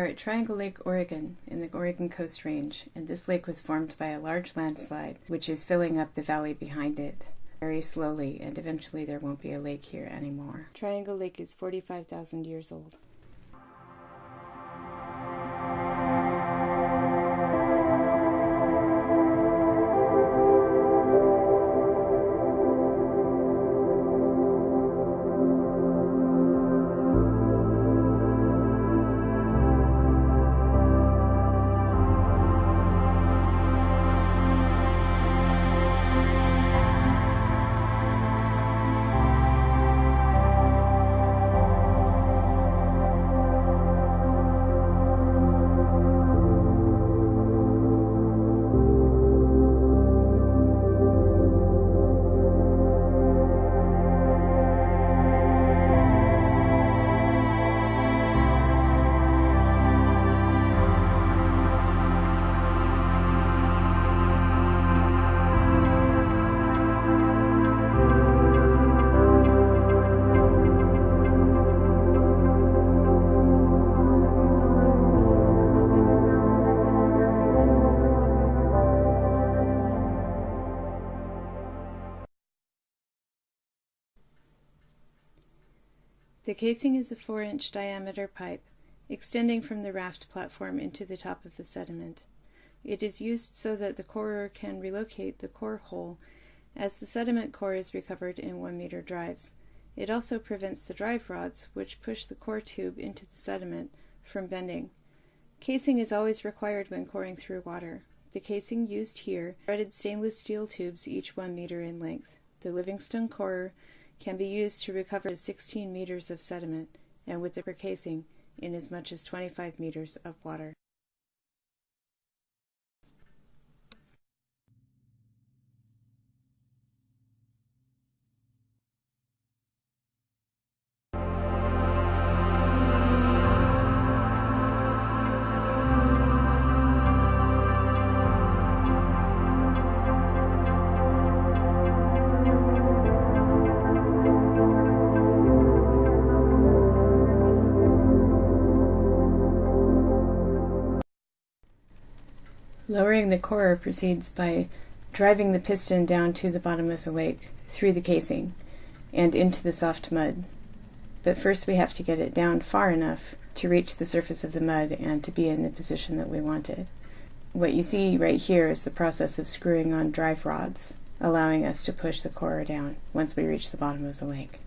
at Triangle Lake, Oregon, in the Oregon Coast Range, and this lake was formed by a large landslide, which is filling up the valley behind it very slowly, and eventually there won't be a lake here anymore. Triangle Lake is 45,000 years old. The casing is a 4-inch diameter pipe extending from the raft platform into the top of the sediment. It is used so that the corer can relocate the core hole as the sediment core is recovered in 1-meter drives. It also prevents the drive rods, which push the core tube into the sediment, from bending. Casing is always required when coring through water. The casing used here threaded stainless steel tubes, each 1 meter in length. The Livingstone corer can be used to recover 16 meters of sediment, and with the casing in as much as 25 meters of water. Lowering the corer proceeds by driving the piston down to the bottom of the lake, through the casing, and into the soft mud. But first we have to get it down far enough to reach the surface of the mud and to be in the position that we want it. What you see right here is the process of screwing on drive rods, allowing us to push the corer down once we reach the bottom of the lake.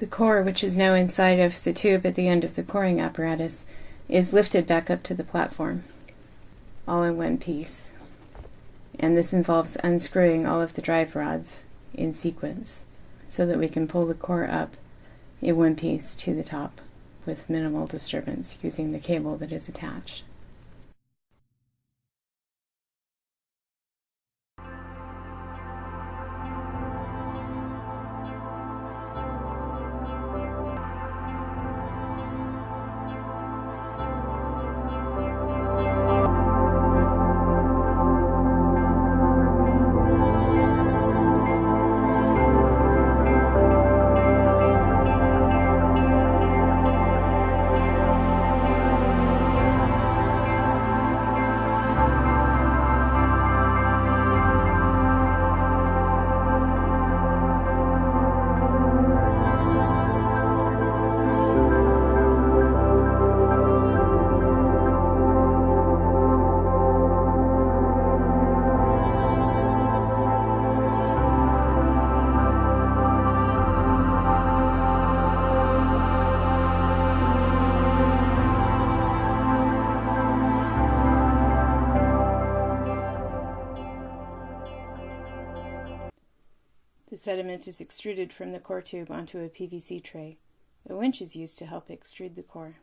The core, which is now inside of the tube at the end of the coring apparatus, is lifted back up to the platform, all in one piece. And this involves unscrewing all of the drive rods in sequence so that we can pull the core up in one piece to the top with minimal disturbance using the cable that is attached. The sediment is extruded from the core tube onto a PVC tray. A winch is used to help extrude the core.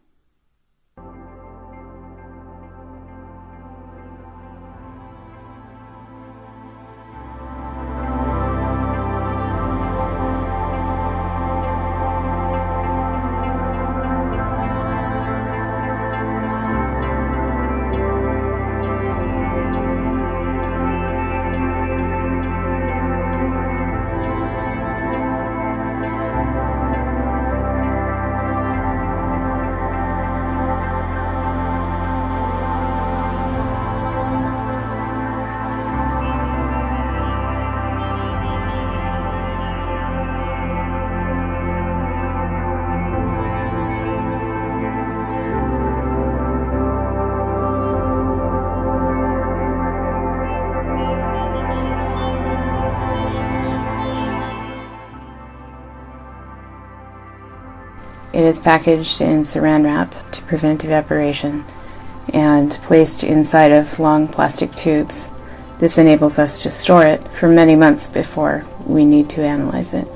It is packaged in saran wrap to prevent evaporation and placed inside of long plastic tubes. This enables us to store it for many months before we need to analyze it.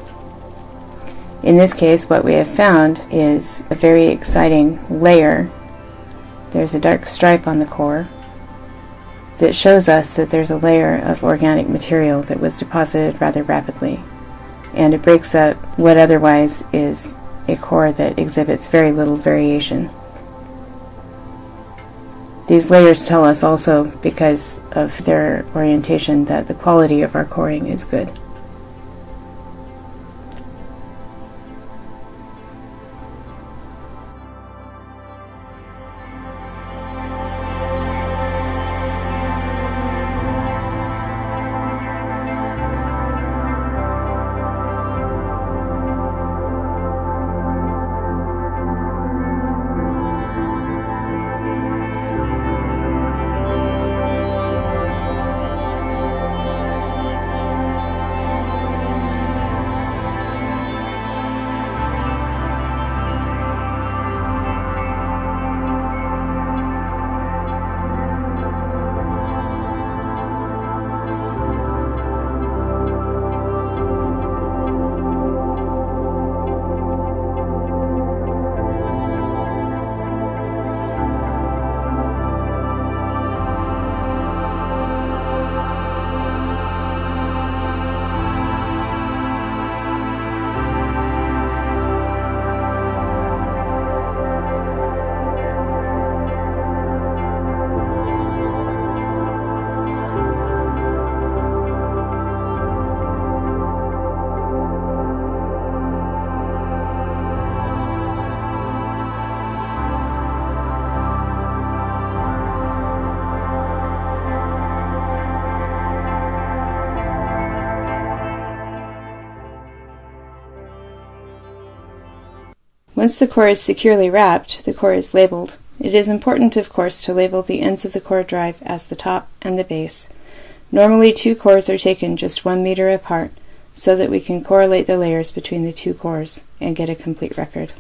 In this case, what we have found is a very exciting layer. There's a dark stripe on the core that shows us that there's a layer of organic material that was deposited rather rapidly, and it breaks up what otherwise is a core that exhibits very little variation. These layers tell us also, because of their orientation, that the quality of our coring is good. Once the core is securely wrapped, the core is labeled. It is important, of course, to label the ends of the core drive as the top and the base. Normally 2 cores are taken just 1 meter apart, so that we can correlate the layers between the two cores and get a complete record.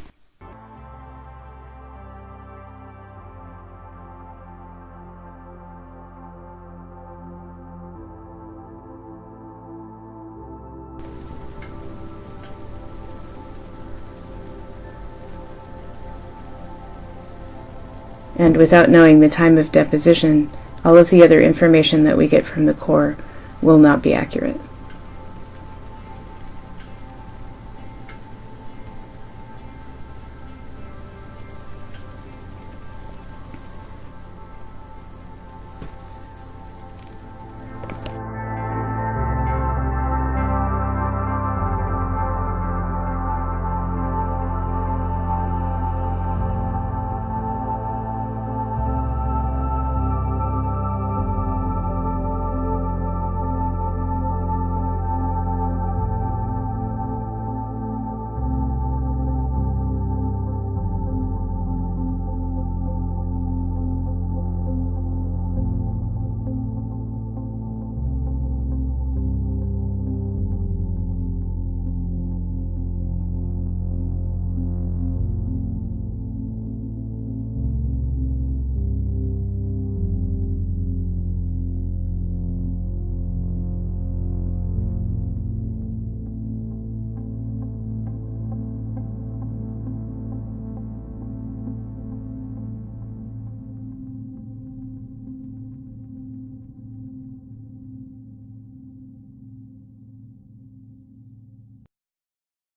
And without knowing the time of deposition, all of the other information that we get from the core will not be accurate.